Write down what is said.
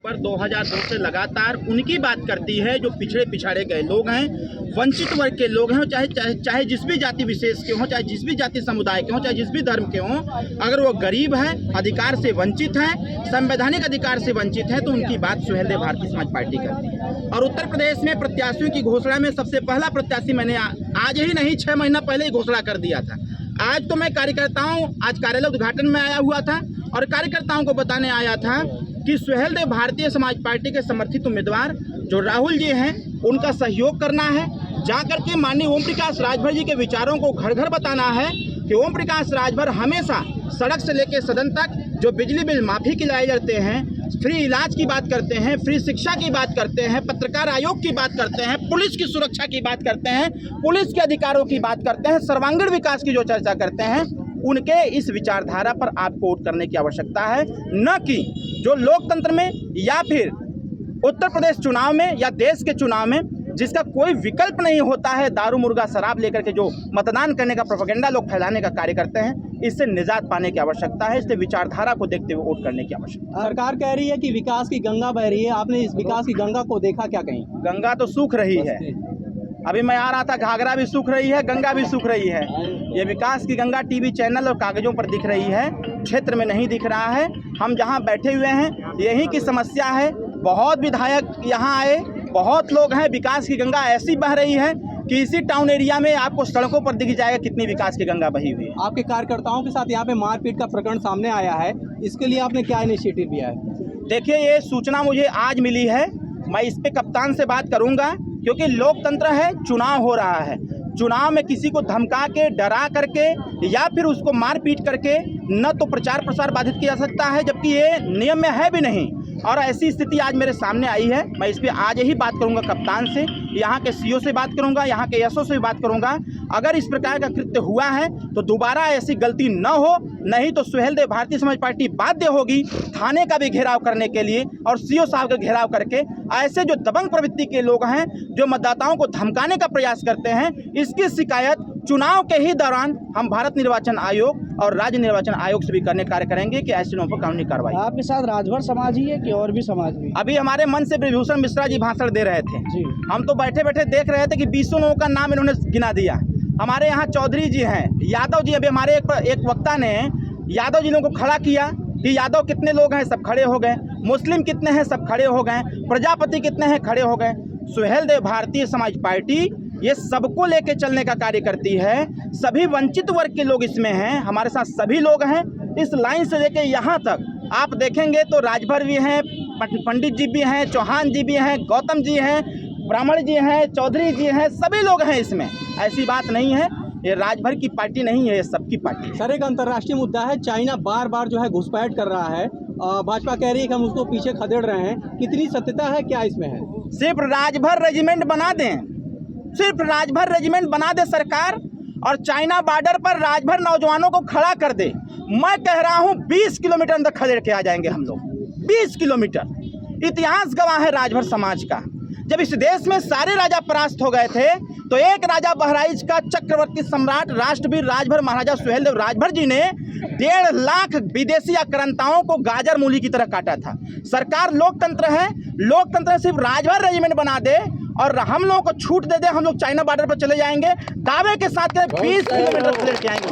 पर 2002 से लगातार उनकी बात करती है जो पिछड़े पिछाड़े गए लोग हैं, वंचित वर्ग के लोग हैं, चाहे जिस भी जाति विशेष के हों, चाहे जिस भी जाति समुदाय के हों, चाहे जिस भी धर्म के हों, अगर वो गरीब हैं, अधिकार से वंचित हैं, संवैधानिक अधिकार से वंचित हैं, तो उनकी बात सुहेलदेव भारतीय समाज पार्टी करती है। और उत्तर प्रदेश में प्रत्याशियों की घोषणा में सबसे पहला प्रत्याशी मैंने आज ही नहीं 6 महीना पहले ही घोषणा कर दिया था। आज तो मैं कार्यकर्ताओं आज कार्यालय उद्घाटन में आया हुआ था और कार्यकर्ताओं को बताने आया था कि सुहेलदेव भारतीय समाज पार्टी के समर्थित उम्मीदवार जो राहुल जी हैं उनका सहयोग करना है, जाकर के माननीय ओम प्रकाश राजभर जी के विचारों को घर घर बताना है कि ओम प्रकाश राजभर हमेशा सड़क से लेकर सदन तक जो बिजली बिल माफी के लाए जाते हैं, फ्री इलाज की बात करते हैं, फ्री शिक्षा की बात करते हैं, पत्रकार आयोग की बात करते हैं, पुलिस की सुरक्षा की बात करते हैं, पुलिस के अधिकारों की बात करते हैं, सर्वांगीण विकास की जो चर्चा करते हैं, उनके इस विचारधारा पर आपको वोट करने की आवश्यकता है, न कि जो लोकतंत्र में या फिर उत्तर प्रदेश चुनाव में या देश के चुनाव में जिसका कोई विकल्प नहीं होता है, दारू मुर्गा शराब लेकर के जो मतदान करने का प्रोपेगेंडा लोग फैलाने का कार्य करते हैं, इससे निजात पाने की आवश्यकता है। इसलिए विचारधारा को देखते हुए वोट करने की आवश्यकता है। सरकार कह रही है कि विकास की गंगा बह रही है, आपने इस विकास की गंगा को देखा क्या कहीं? गंगा तो सूख रही है, अभी मैं आ रहा था, घाघरा भी सूख रही है, गंगा भी सूख रही है। ये विकास की गंगा टीवी चैनल और कागजों पर दिख रही है, क्षेत्र में नहीं दिख रहा है। हम जहां बैठे हुए हैं यही की समस्या है। बहुत विधायक यहां आए, बहुत लोग हैं, विकास की गंगा ऐसी बह रही है कि इसी टाउन एरिया में आपको सड़कों पर दिख जाएगा कितनी विकास की गंगा बही हुई है। आपके कार्यकर्ताओं के साथ यहाँ पे मारपीट का प्रकरण सामने आया है, इसके लिए आपने क्या इनिशिएटिव लिया है? देखिए, ये सूचना मुझे आज मिली है, मैं इस पे कप्तान से बात करूंगा, क्योंकि लोकतंत्र है, चुनाव हो रहा है। चुनाव में किसी को धमका के, डरा करके या फिर उसको मार पीट करके न तो प्रचार प्रसार बाधित किया जा सकता है, जबकि ये नियम में है भी नहीं। और ऐसी स्थिति आज मेरे सामने आई है। मैं इस पे आज ही बात करूंगा कप्तान से, यहाँ के सीओ से बात करूंगा, यहाँ के एसओ से भी बात करूंगा। अगर इस प्रकार का कृत्य हुआ है तो दोबारा ऐसी गलती न हो, नहीं तो सुहेलदेव भारतीय समाज पार्टी बाध्य होगी थाने का भी घेराव करने के लिए और सीओ साहब का घेराव करके ऐसे जो दबंग प्रवृत्ति के लोग हैं जो मतदाताओं को धमकाने का प्रयास करते हैं, इसकी शिकायत चुनाव के ही दौरान हम भारत निर्वाचन आयोग और राज्य निर्वाचन आयोग से भी करने कार्य करेंगे कि ऐसे लोगों पर कानूनी कार्रवाई। आपके साथ राजभर समाज ही है कि और भी समाज भी? अभी हमारे मन से विभूषण मिश्रा जी भाषण दे रहे थे जी। हम तो बैठे बैठे देख रहे थे कि 20 लोगों का नाम इन्होंने गिना दिया। हमारे यहाँ चौधरी जी हैं, यादव जी, अभी हमारे एक वक्ता ने यादव जी लोगों को खड़ा किया कि यादव कितने लोग हैं, सब खड़े हो गए। मुस्लिम कितने हैं, सब खड़े हो गए। प्रजापति कितने हैं, खड़े हो गए। सुहेलदेव भारतीय समाज पार्टी ये सबको लेके चलने का कार्य करती है। सभी वंचित वर्ग के लोग इसमें हैं, हमारे साथ सभी लोग हैं। इस लाइन से लेके यहाँ तक आप देखेंगे तो राजभर भी हैं, पंडित जी भी हैं, चौहान जी भी हैं, गौतम जी हैं, ब्राह्मण जी हैं, चौधरी जी हैं, सभी लोग हैं इसमें। ऐसी बात नहीं है, ये राजभर की पार्टी नहीं है, ये सबकी पार्टी है। सर, एक अंतर्राष्ट्रीय मुद्दा है, चाइना बार बार जो है घुसपैठ कर रहा है, भाजपा कह रही है कि हम उसको पीछे खदेड़ रहे हैं। कितनी सत्यता है, क्या इसमें है? सिर्फ राजभर रेजिमेंट बना दें, सिर्फ राजभर रेजिमेंट बना दे सरकार और चाइना बॉर्डर पर राजभर नौजवानों को खड़ा कर दे, मैं कह रहा हूं 20 किलोमीटर अंदर खदेड़ के आ जाएंगे हम लोग। 20 किलोमीटर। इतिहास गवाह है राजभर समाज का। जब इस देश में सारे राजा परास्त हो गए थे तो एक राजा बहराइच का चक्रवर्ती सम्राट राष्ट्रवीर राजभर महाराजा सुहेलदेव राजभर जी ने 1.5 लाख विदेशी आक्रांताओं को गाजर मूली की तरह काटा था। सरकार लोकतंत्र है, लोकतंत्र सिर्फ राजभर रेजिमेंट बना दे और हम लोगों को छूट दे दे, हम लोग चाइना बॉर्डर पर चले जाएंगे, दावे के साथ 20 किलोमीटर लेके आएंगे।